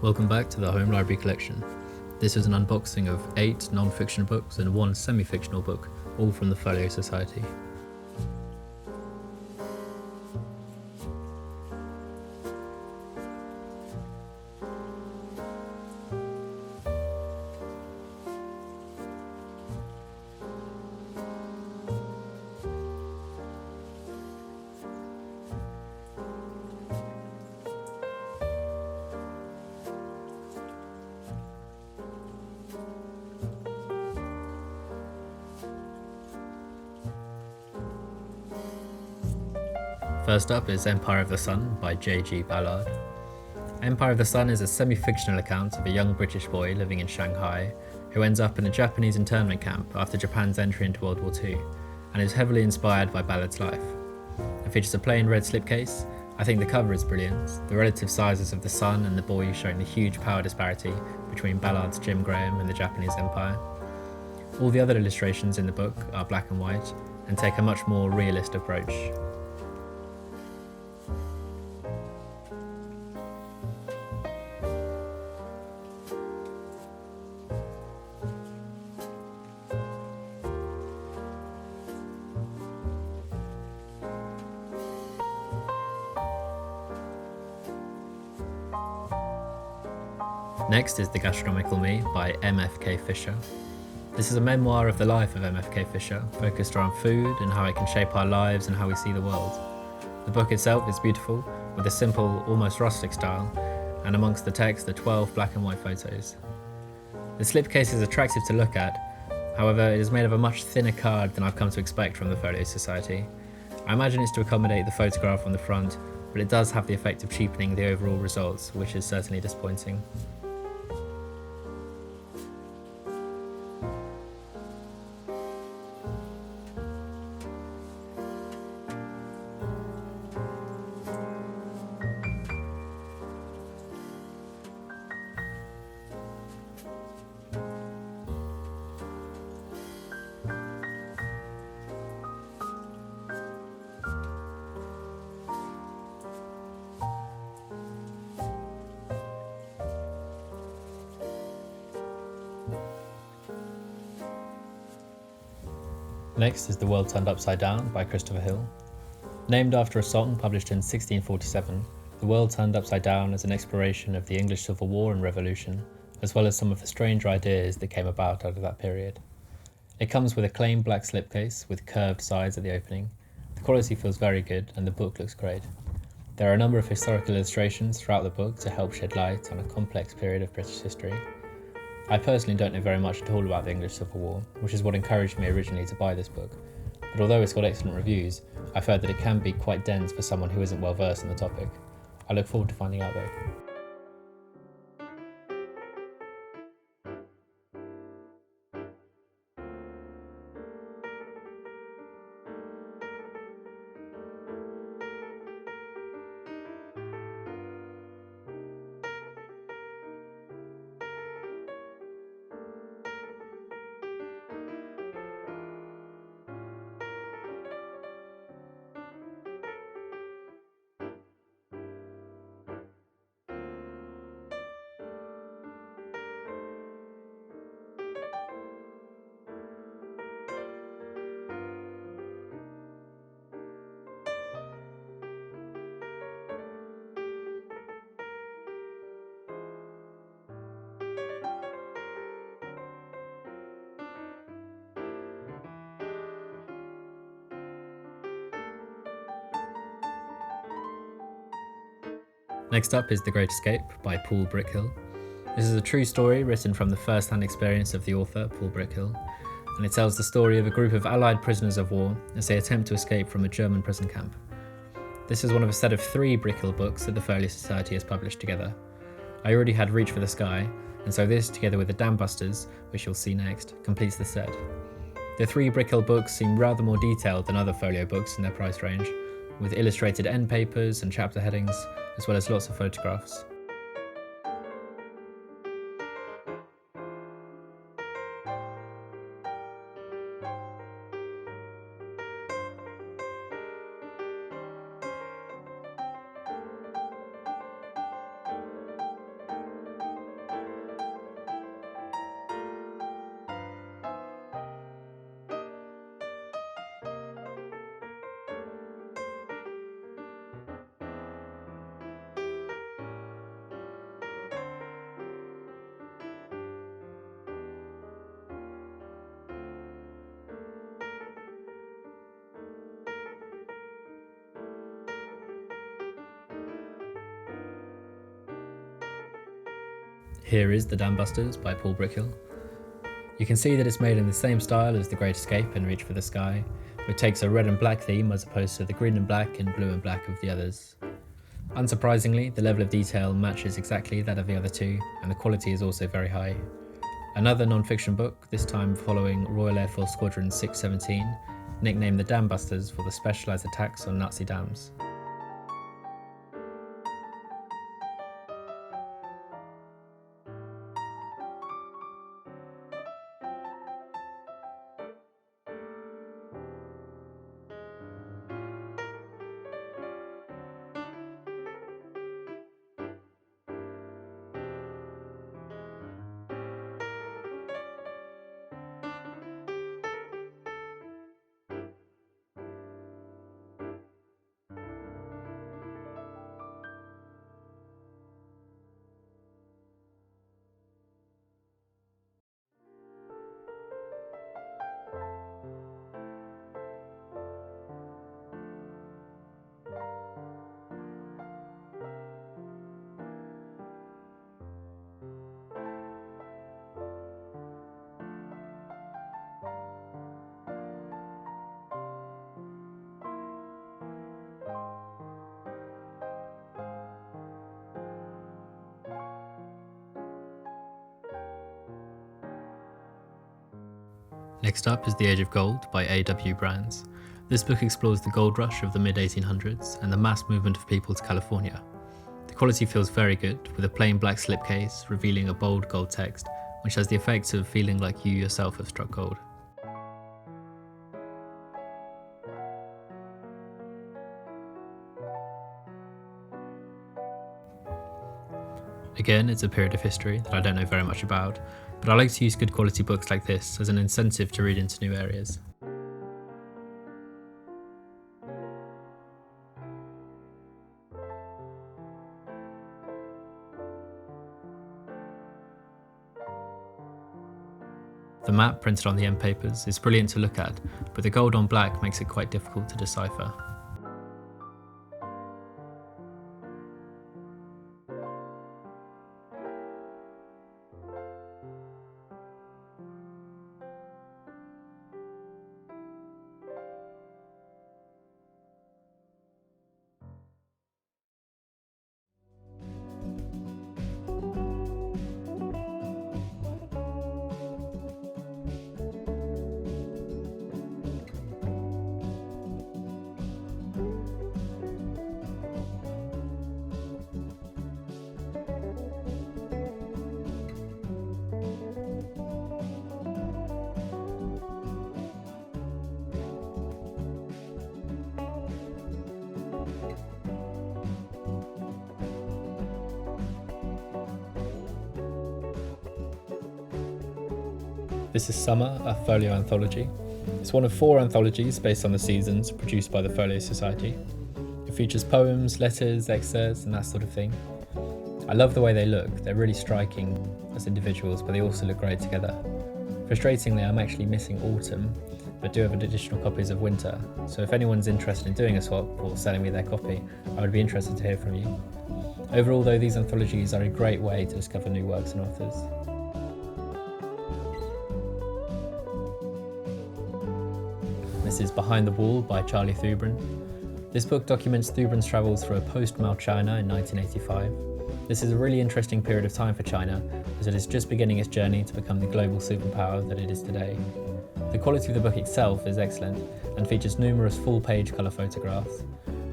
Welcome back to the Home Library Collection. This is an unboxing of 8 non-fiction books and 1 semi-fictional book, all from the Folio Society. First up is Empire of the Sun by J.G. Ballard. Empire of the Sun is a semi-fictional account of a young British boy living in Shanghai who ends up in a Japanese internment camp after Japan's entry into World War II, and is heavily inspired by Ballard's life. It features a plain red slipcase. I think the cover is brilliant, the relative sizes of the sun and the boy showing the huge power disparity between Ballard's Jim Graham and the Japanese Empire. All the other illustrations in the book are black and white and take a much more realist approach. Next is The Gastronomical Me by M.F.K. Fisher. This is a memoir of the life of M.F.K. Fisher, focused around food and how it can shape our lives and how we see the world. The book itself is beautiful, with a simple, almost rustic style, and amongst the text are 12 black and white photos. The slipcase is attractive to look at, however it is made of a much thinner card than I've come to expect from the Folio Society. I imagine it's to accommodate the photograph on the front, but it does have the effect of cheapening the overall results, which is certainly disappointing. Next is The World Turned Upside Down by Christopher Hill. Named after a song published in 1647, The World Turned Upside Down is an exploration of the English Civil War and Revolution, as well as some of the strange ideas that came about out of that period. It comes with a plain black slipcase with curved sides at the opening. The quality feels very good and the book looks great. There are a number of historical illustrations throughout the book to help shed light on a complex period of British history. I personally don't know very much at all about the English Civil War, which is what encouraged me originally to buy this book, but although it's got excellent reviews, I've heard that it can be quite dense for someone who isn't well versed in the topic. I look forward to finding out though. Next up is The Great Escape by Paul Brickhill. This is a true story written from the first-hand experience of the author, Paul Brickhill, and it tells the story of a group of Allied prisoners of war as they attempt to escape from a German prison camp. This is one of a set of 3 Brickhill books that the Folio Society has published together. I already had Reach for the Sky, and so this, together with the Downbusters, which you'll see next, completes the set. The 3 Brickhill books seem rather more detailed than other Folio books in their price range, with illustrated end papers and chapter headings, as well as lots of photographs. Here is The Downbusters by Paul Brickhill. You can see that it's made in the same style as The Great Escape and Reach for the Sky, which takes a red and black theme as opposed to the green and black and blue and black of the others. Unsurprisingly, the level of detail matches exactly that of the other two, and the quality is also very high. Another non-fiction book, this time following Royal Air Force Squadron 617, nicknamed the Downbusters for the specialised attacks on Nazi dams. Next up is The Age of Gold by A.W. Brands. This book explores the gold rush of the mid-1800s and the mass movement of people to California. The quality feels very good, with a plain black slipcase revealing a bold gold text, which has the effect of feeling like you yourself have struck gold. Again, it's a period of history that I don't know very much about, but I like to use good quality books like this as an incentive to read into new areas. The map printed on the end papers is brilliant to look at, but the gold on black makes it quite difficult to decipher. This is Summer, a Folio Anthology. It's one of 4 anthologies based on the seasons produced by the Folio Society. It features poems, letters, excerpts and that sort of thing. I love the way they look, they're really striking as individuals, but they also look great together. Frustratingly, I'm actually missing autumn, but do have additional copies of winter, so if anyone's interested in doing a swap or selling me their copy, I would be interested to hear from you. Overall though, these anthologies are a great way to discover new works and authors. This is Behind the Wall by Charlie Thubron. This book documents Thubron's travels through a post-Mao China in 1985. This is a really interesting period of time for China, as it is just beginning its journey to become the global superpower that it is today. The quality of the book itself is excellent and features numerous full-page colour photographs,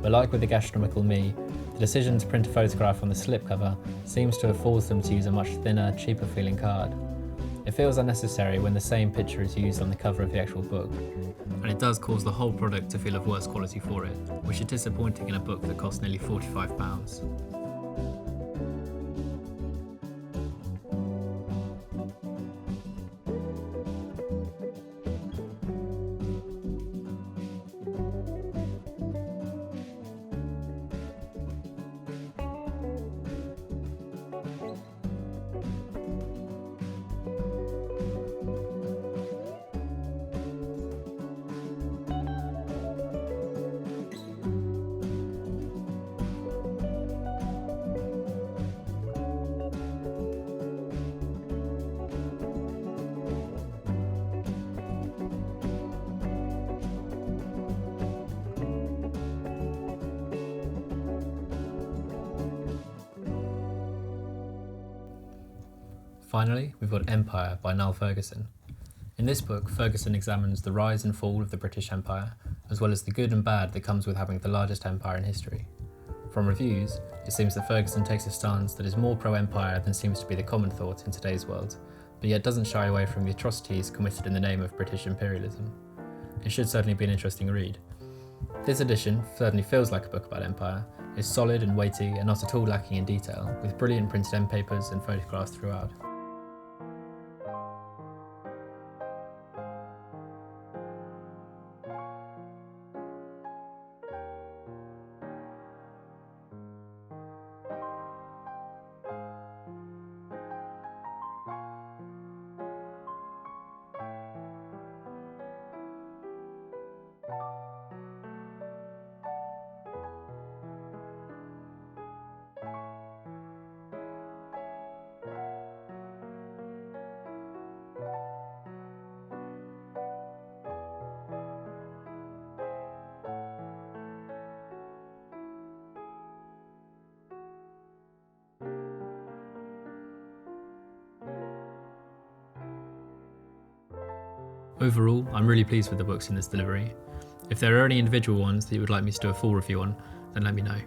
but like with the Gastronomical Me, the decision to print a photograph on the slipcover seems to have forced them to use a much thinner, cheaper-feeling card. It feels unnecessary when the same picture is used on the cover of the actual book, and it does cause the whole product to feel of worse quality for it, which is disappointing in a book that costs nearly £45. Finally, we've got Empire by Niall Ferguson. In this book, Ferguson examines the rise and fall of the British Empire, as well as the good and bad that comes with having the largest empire in history. From reviews, it seems that Ferguson takes a stance that is more pro-empire than seems to be the common thought in today's world, but yet doesn't shy away from the atrocities committed in the name of British imperialism. It should certainly be an interesting read. This edition certainly feels like a book about empire, is solid and weighty and not at all lacking in detail, with brilliant printed end papers and photographs throughout. Overall, I'm really pleased with the books in this delivery. If there are any individual ones that you would like me to do a full review on, then let me know.